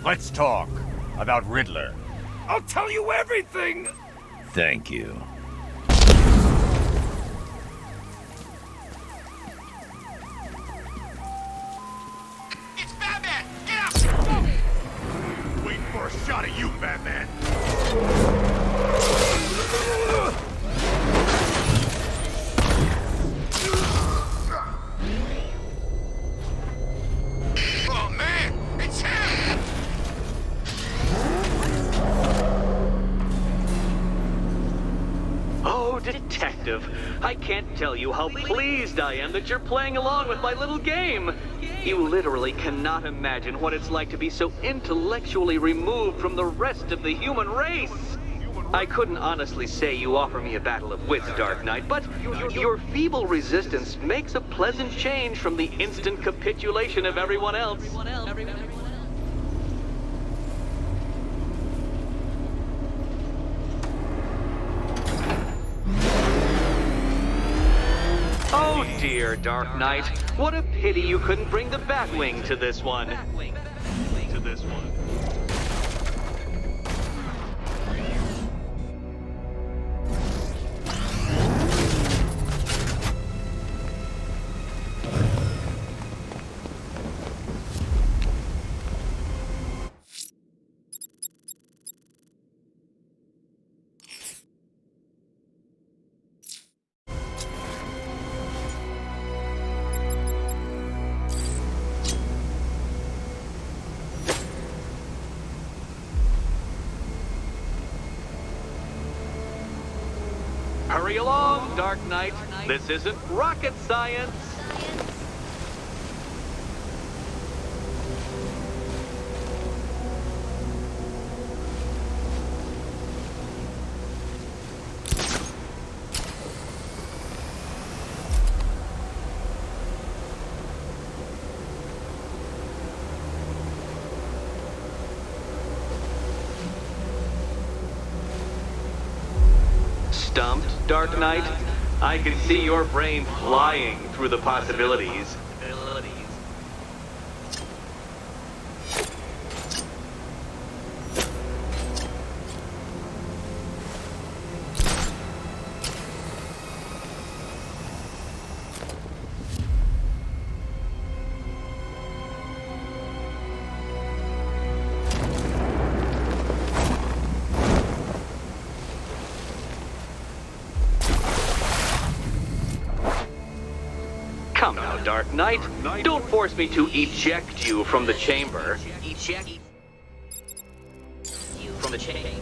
Let's talk about Riddler. I'll tell you everything! Thank you. It's Batman! Get up! Waiting for a shot at you, Batman! Oh man, it's him! Oh, Detective, I can't tell you how pleased I am that you're playing along with my little game. You literally cannot imagine what it's like to be so intellectually removed from the rest of the human race. I couldn't honestly say you offer me a battle of wits, Dark Knight, but your feeble resistance makes a pleasant change from the instant capitulation of everyone else. Oh dear, Dark Knight. What a pity you couldn't bring the Batwing to this one. Hurry along, Dark Knight. This isn't rocket science. Stumped, Dark Knight? I can see your brain flying through the possibilities. Come now, Dark Knight. Don't force me to eject you from the chamber. Eject you from the chamber.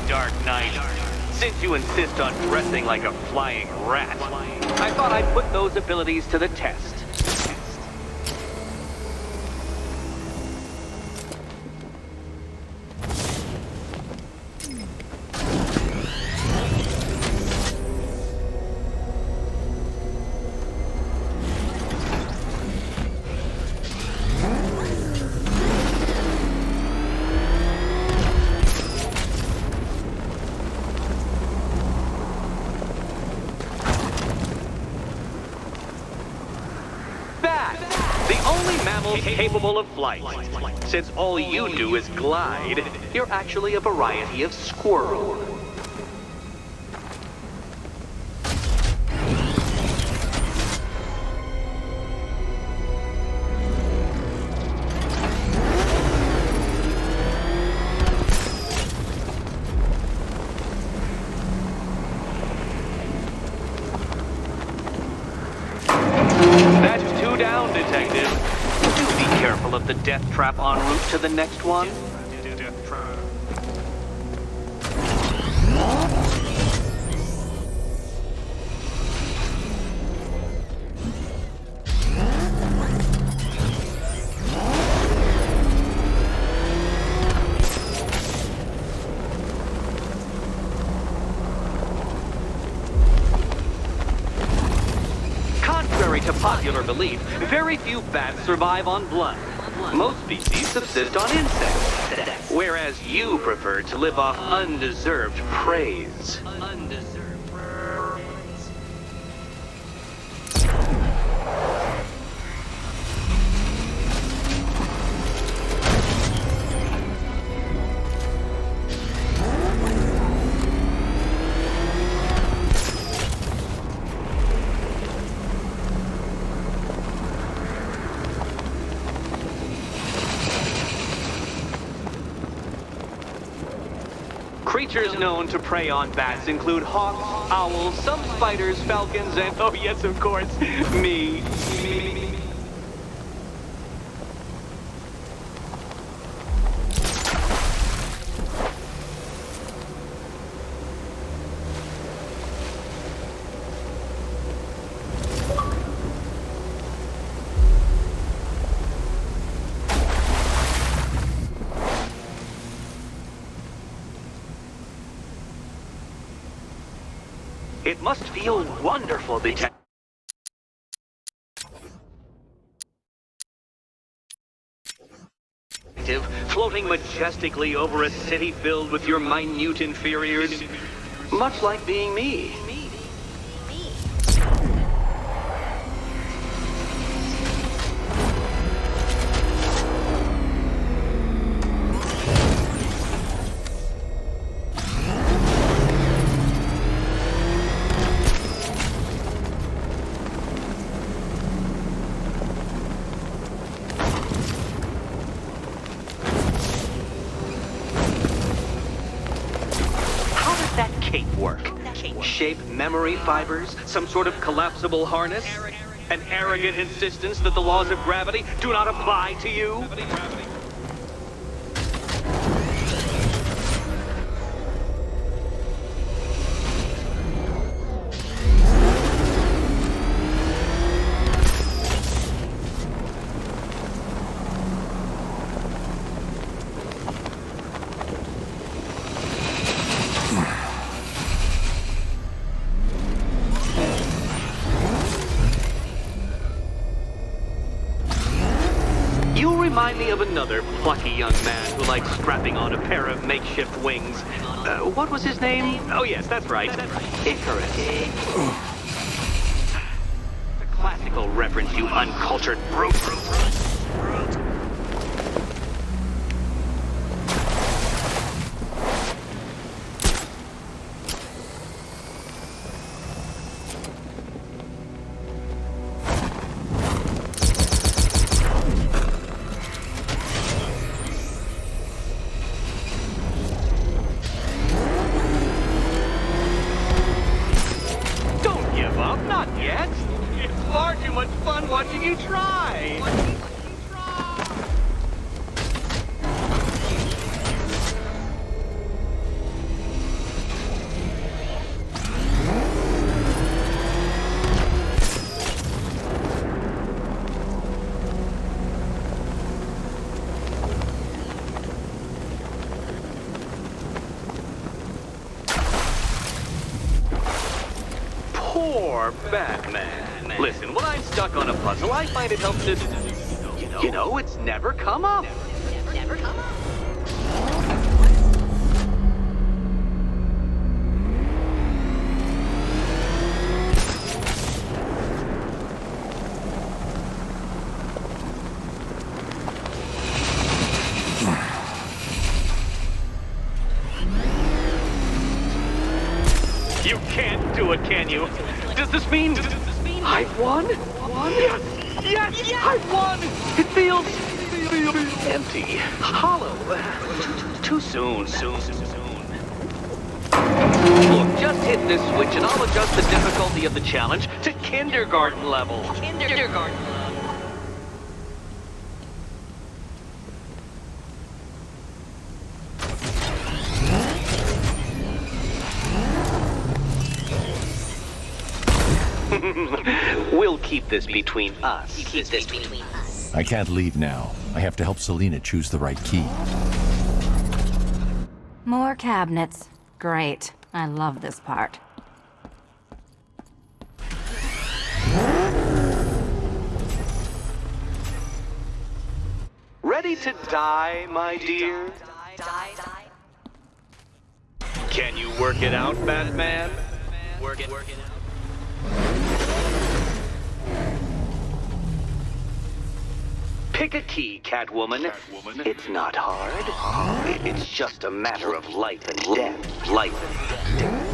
Dark Knight. Since you insist on dressing like a flying rat, I thought I'd put those abilities to the test. Capable of flight. Since all you do is glide, you're actually a variety of squirrel. That's two down, Detective. Careful of the death trap en route to the next one. Death trap. Contrary to popular belief, very few bats survive on blood. Most species subsist on insects, whereas you prefer to live off undeserved praise. Creatures known to prey on bats include hawks, owls, some spiders, falcons, and, oh yes, of course, me. It must feel wonderful, Detective. Floating majestically over a city filled with your minute inferiors. Much like being me. Shape memory fibers, some sort of collapsible harness, an arrogant insistence that the laws of gravity do not apply to you. Remind me of another plucky young man who likes strapping on a pair of makeshift wings. What was his name? Oh yes, that's right. Icarus. It's a classical reference, you uncultured brute. Watching you try! are Batman. Listen, when I'm stuck on a puzzle, I find it helps to... You know, it's never come up. Never come up. You can't do it, can you? Does this mean I've won? Yes! Yes! I've won! It feels empty, hollow. Too soon. Look, just hit this switch and I'll adjust the difficulty of the challenge to kindergarten level. Kindergarten. We'll keep this between us. I can't leave now. I have to help Selina choose the right key. More cabinets. Great. I love this part. Ready to die, my dear? Die. Can you work it out, Batman? Work it out. Pick a key, Catwoman. It's not hard. It's just a matter of life and death. Life and death.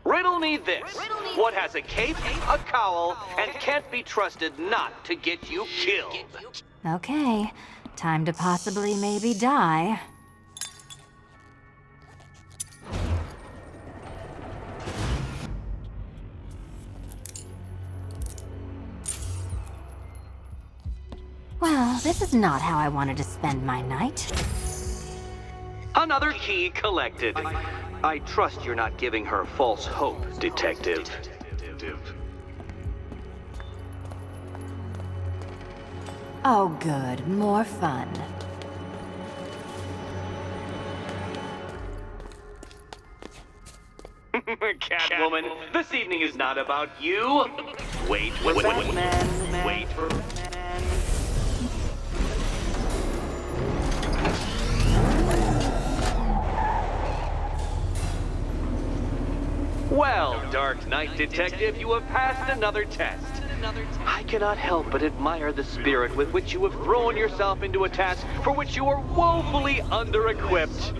Riddle me this. What has a cape, a cowl, and can't be trusted not to get you killed? Okay. Time to possibly maybe die. Well, this is not how I wanted to spend my night. Another key collected. I trust you're not giving her false hope, Detective. Oh good, more fun. Catwoman, this evening is not about you. Wait for Batman. Wait for Batman. Well, Dark Knight Detective, you have passed another test. I cannot help but admire the spirit with which you have thrown yourself into a task for which you are woefully under-equipped.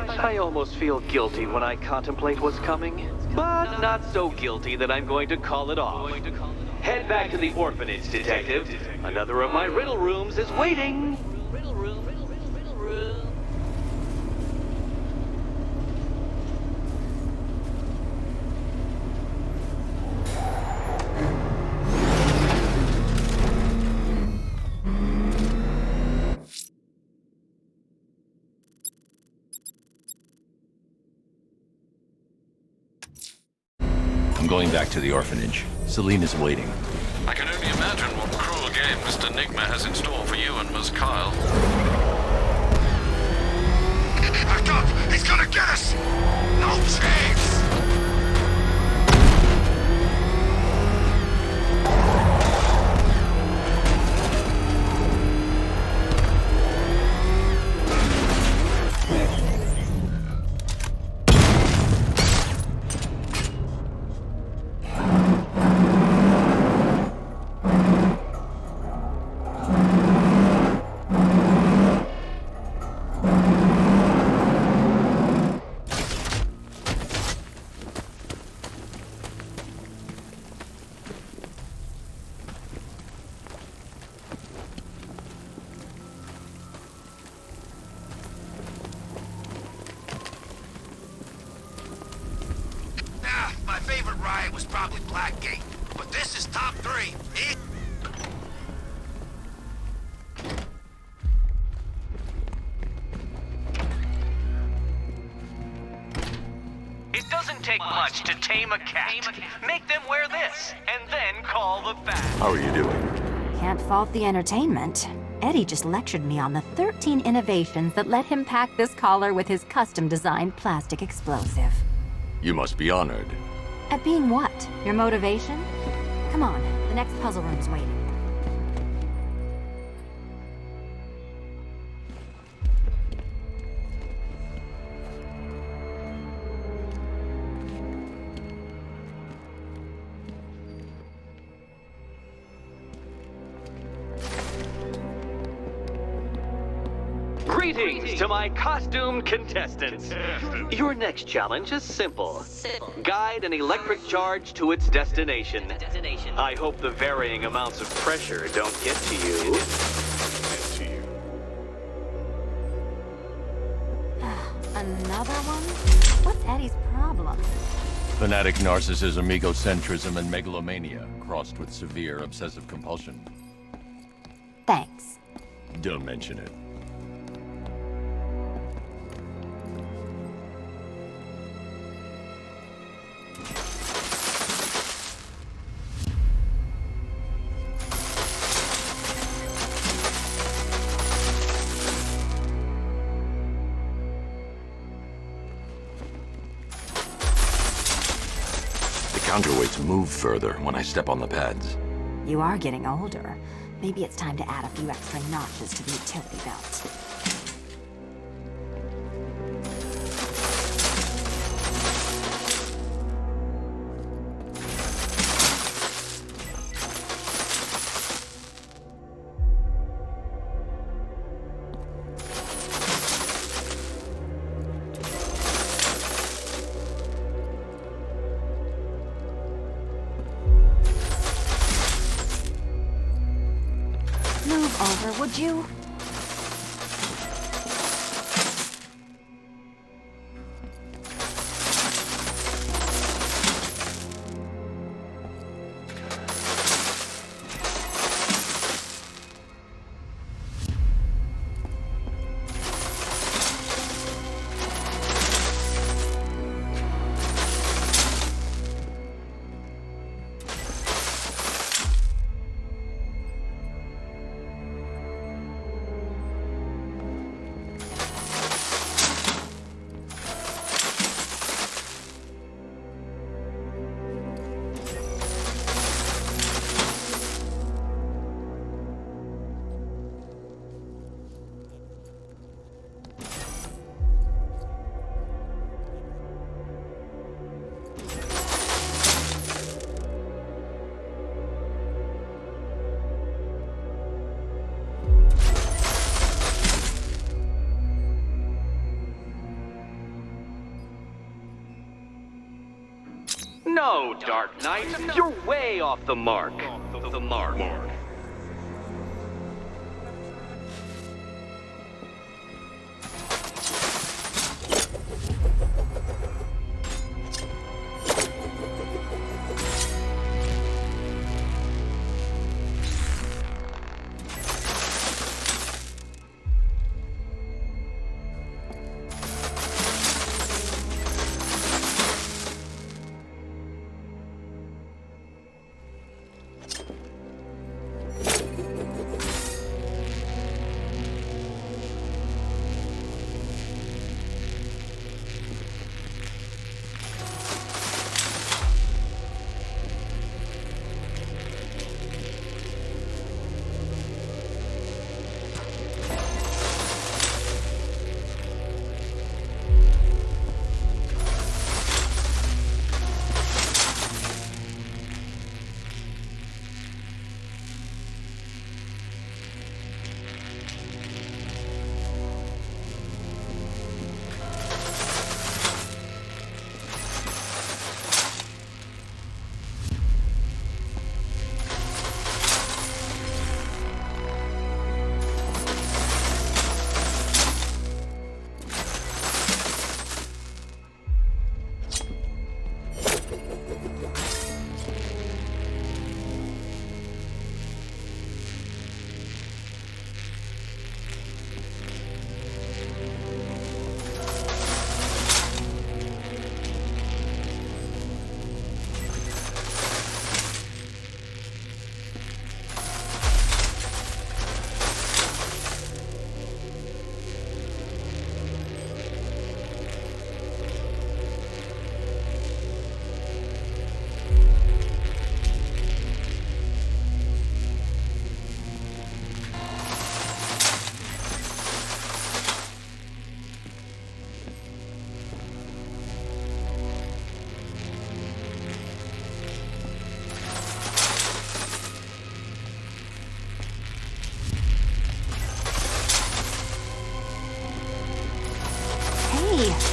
I almost feel guilty when I contemplate what's coming, but not so guilty that I'm going to call it off. Head back to the orphanage, Detective. Another of my riddle rooms is waiting. Riddle room. I'm going back to the orphanage. Selina's waiting. I can only imagine what cruel game Mr. Nigma has in store for you and Ms. Kyle. Back up! He's gonna get us! No chance! My favorite ride was probably Blackgate, but this is top 3. It doesn't take much to tame a cat. Make them wear this, and then call the bat. How are you doing? Can't fault the entertainment. Eddie just lectured me on the 13 innovations that let him pack this collar with his custom-designed plastic explosive. You must be honored. At being what? Your motivation? Come on, the next puzzle room's waiting. Greetings to my costumed contestants. Your next challenge is simple. Guide an electric charge to its destination. I hope the varying amounts of pressure don't get to you. Another one? What's Eddie's problem? Fanatic narcissism, egocentrism, and megalomania, crossed with severe obsessive compulsion. Thanks. Don't mention it. Counterweights move further when I step on the pads. You are getting older. Maybe it's time to add a few extra notches to the utility belt. Move over, would you? No, Dark Knight, you're way off the mark. The mark.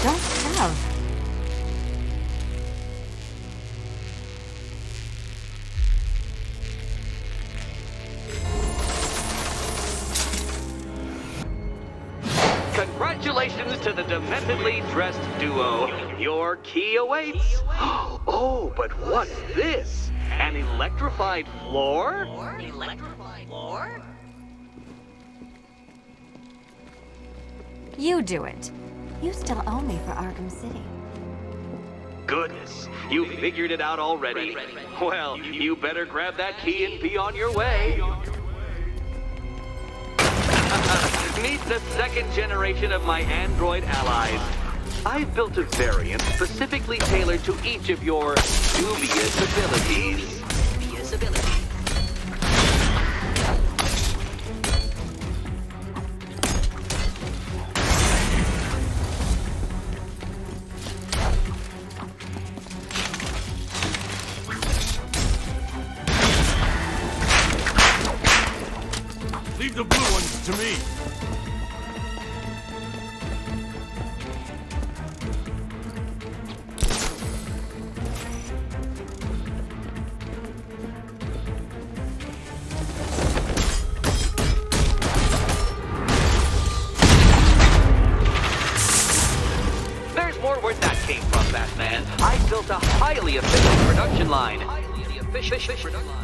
don't have. Congratulations to the dementedly dressed duo. Your key awaits. Oh, but what's this? An electrified floor? Electrified floor? You do it. You still owe me for Arkham City. Goodness, you figured it out already. Well, you better grab that key and be on your way. Meet the second generation of my android allies. I've built a variant specifically tailored to each of your dubious abilities. Dubious ability. Leave the blue ones to me. There's more where that came from, Batman. I built a highly efficient production line. Highly efficient production line.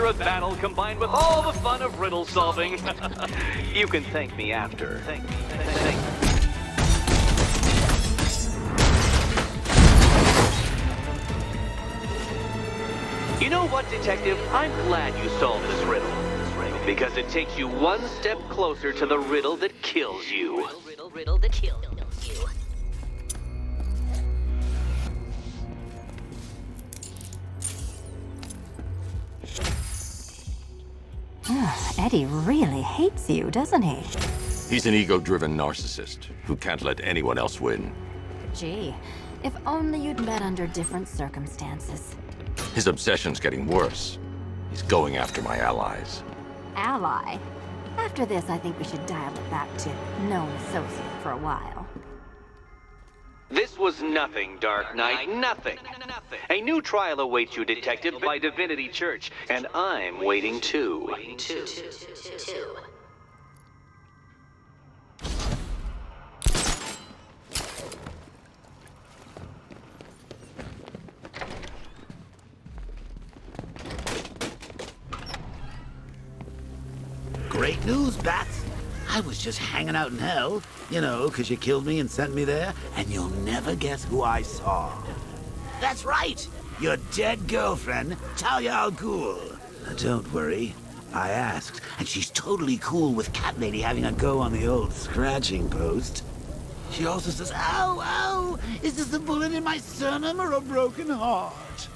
Of battle combined with all the fun of riddle solving. You can thank me after. Thank me. You know what, Detective? I'm glad you solved this riddle. Because it takes you one step closer to the riddle that kills you. Riddle that kills you. Eddie really hates you, doesn't he? He's an ego-driven narcissist who can't let anyone else win. Gee, if only you'd met under different circumstances. His obsession's getting worse. He's going after my allies. Ally? After this, I think we should dial it back to known associate for a while. This was nothing, Dark Knight, nothing. A new trial awaits you, Detective, by Divinity Church, and I'm waiting too. Great news, Bats. I was just hanging out in hell, you know, 'cause you killed me and sent me there, and you'll never guess who I saw. That's right, your dead girlfriend, Talia al Ghul. Don't worry, I asked, and she's totally cool with Cat Lady having a go on the old scratching post. She also says, ow, ow, is this a bullet in my sternum or a broken heart?